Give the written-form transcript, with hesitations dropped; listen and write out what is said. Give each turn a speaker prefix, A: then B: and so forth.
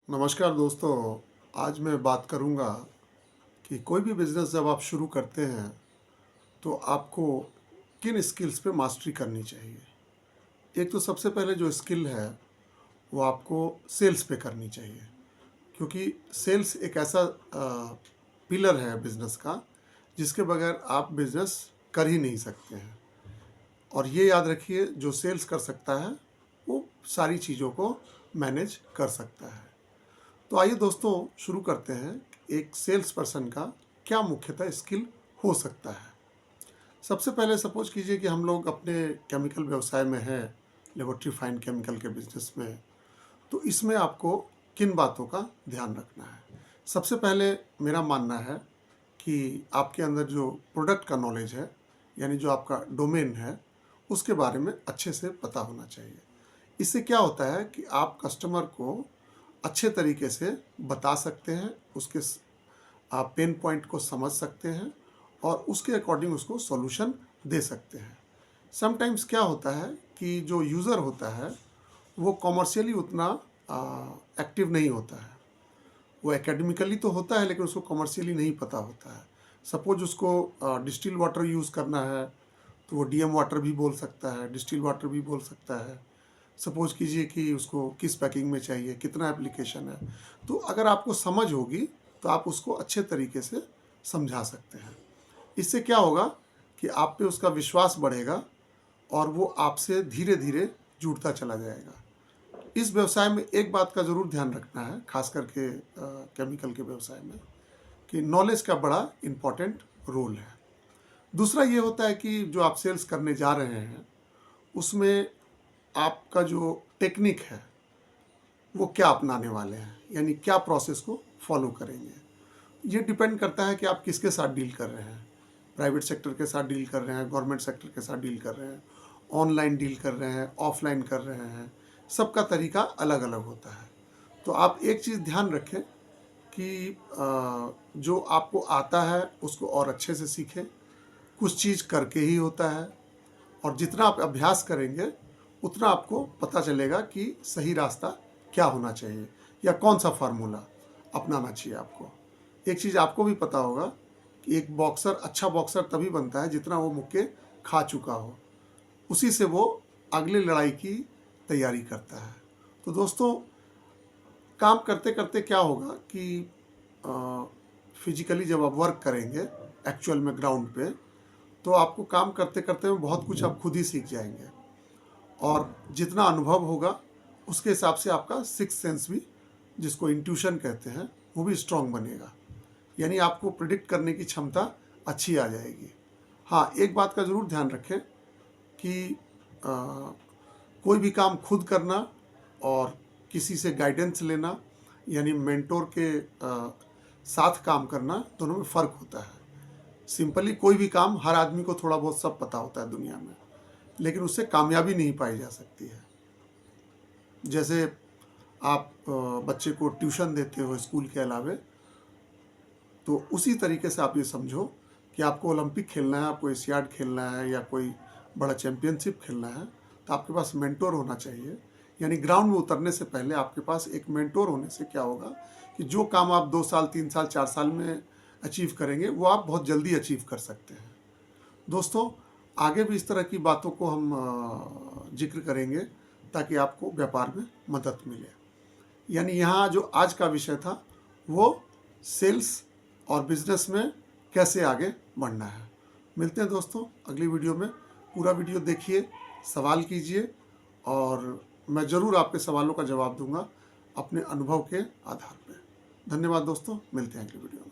A: नमस्कार दोस्तों। आज मैं बात करूंगा कि कोई भी बिज़नेस जब आप शुरू करते हैं तो आपको किन स्किल्स पे मास्टरी करनी चाहिए। एक तो सबसे पहले जो स्किल है वो आपको सेल्स पे करनी चाहिए, क्योंकि सेल्स एक ऐसा पिलर है बिज़नेस का जिसके बगैर आप बिज़नेस कर ही नहीं सकते हैं। और ये याद रखिए, जो सेल्स कर सकता है वो सारी चीज़ों को मैनेज कर सकता है। तो आइए दोस्तों, शुरू करते हैं। एक सेल्स पर्सन का क्या मुख्यतः स्किल हो सकता है। सबसे पहले सपोज कीजिए कि हम लोग अपने केमिकल व्यवसाय में हैं, लेबोरेटरी फाइन केमिकल के बिजनेस में। तो इसमें आपको किन बातों का ध्यान रखना है। सबसे पहले मेरा मानना है कि आपके अंदर जो प्रोडक्ट का नॉलेज है, यानी जो आपका डोमेन है, उसके बारे में अच्छे से पता होना चाहिए। इससे क्या होता है कि आप कस्टमर को अच्छे तरीके से बता सकते हैं, उसके आप पेन पॉइंट को समझ सकते हैं और उसके अकॉर्डिंग उसको सॉल्यूशन दे सकते हैं। समटाइम्स क्या होता है कि जो यूज़र होता है वो कॉमर्शियली उतना एक्टिव नहीं होता है। वो एकेडमिकली तो होता है, लेकिन उसको कॉमर्शियली नहीं पता होता है। सपोज उसको डिस्टिल वाटर यूज़ करना है तो वो डीएम वाटर भी बोल सकता है, डिस्टिल वाटर भी बोल सकता है। सपोज कीजिए कि उसको किस पैकिंग में चाहिए, कितना एप्लीकेशन है। तो अगर आपको समझ होगी तो आप उसको अच्छे तरीके से समझा सकते हैं। इससे क्या होगा कि आप पे उसका विश्वास बढ़ेगा और वो आपसे धीरे धीरे जुड़ता चला जाएगा। इस व्यवसाय में एक बात का ज़रूर ध्यान रखना है, खास करके केमिकल के व्यवसाय में, कि नॉलेज का बड़ा इम्पॉर्टेंट रोल है। दूसरा ये होता है कि जो आप सेल्स करने जा रहे हैं उसमें आपका जो टेक्निक है वो क्या अपनाने वाले हैं, यानी क्या प्रोसेस को फॉलो करेंगे। ये डिपेंड करता है कि आप किसके साथ डील कर रहे हैं। प्राइवेट सेक्टर के साथ डील कर रहे हैं, गवर्नमेंट सेक्टर के साथ डील कर रहे हैं, ऑनलाइन डील कर रहे हैं, ऑफलाइन कर रहे हैं। सबका तरीका अलग अलग होता है। तो आप एक चीज़ ध्यान रखें कि जो आपको आता है उसको और अच्छे से सीखें। कुछ चीज़ करके ही होता है, और जितना आप अभ्यास करेंगे उतना आपको पता चलेगा कि सही रास्ता क्या होना चाहिए या कौन सा फार्मूला अपनाना चाहिए आपको। एक चीज़ आपको भी पता होगा कि एक बॉक्सर अच्छा बॉक्सर तभी बनता है जितना वो मुक्के खा चुका हो, उसी से वो अगली लड़ाई की तैयारी करता है। तो दोस्तों, काम करते करते क्या होगा कि फिजिकली जब आप वर्क करेंगे एक्चुअल में ग्राउंड पे, तो आपको काम करते करते में बहुत कुछ आप खुद ही सीख जाएंगे। और जितना अनुभव होगा उसके हिसाब से आपका सिक्स सेंस भी, जिसको इंट्यूशन कहते हैं, वो भी स्ट्रांग बनेगा। यानी आपको प्रिडिक्ट करने की क्षमता अच्छी आ जाएगी। हाँ, एक बात का ज़रूर ध्यान रखें कि कोई भी काम खुद करना और किसी से गाइडेंस लेना, यानी मेंटोर के साथ काम करना, दोनों में फ़र्क होता है। सिंपली कोई भी काम हर आदमी को थोड़ा बहुत सब पता होता है दुनिया में, लेकिन उससे कामयाबी नहीं पाई जा सकती है। जैसे आप बच्चे को ट्यूशन देते हो स्कूल के अलावे, तो उसी तरीके से आप ये समझो कि आपको ओलंपिक खेलना है, आपको एशियाड खेलना है या कोई बड़ा चैम्पियनशिप खेलना है, तो आपके पास मेंटोर होना चाहिए। यानी ग्राउंड में उतरने से पहले आपके पास एक मेंटोर होने से क्या होगा कि जो काम आप 2 साल 3 साल 4 साल में अचीव करेंगे वो आप बहुत जल्दी अचीव कर सकते हैं। दोस्तों, आगे भी इस तरह की बातों को हम जिक्र करेंगे ताकि आपको व्यापार में मदद मिले। यानी यहाँ जो आज का विषय था वो सेल्स और बिजनेस में कैसे आगे बढ़ना है। मिलते हैं दोस्तों अगली वीडियो में। पूरा वीडियो देखिए, सवाल कीजिए, और मैं ज़रूर आपके सवालों का जवाब दूंगा अपने अनुभव के आधार पर। धन्यवाद दोस्तों, मिलते हैं अगली वीडियो में।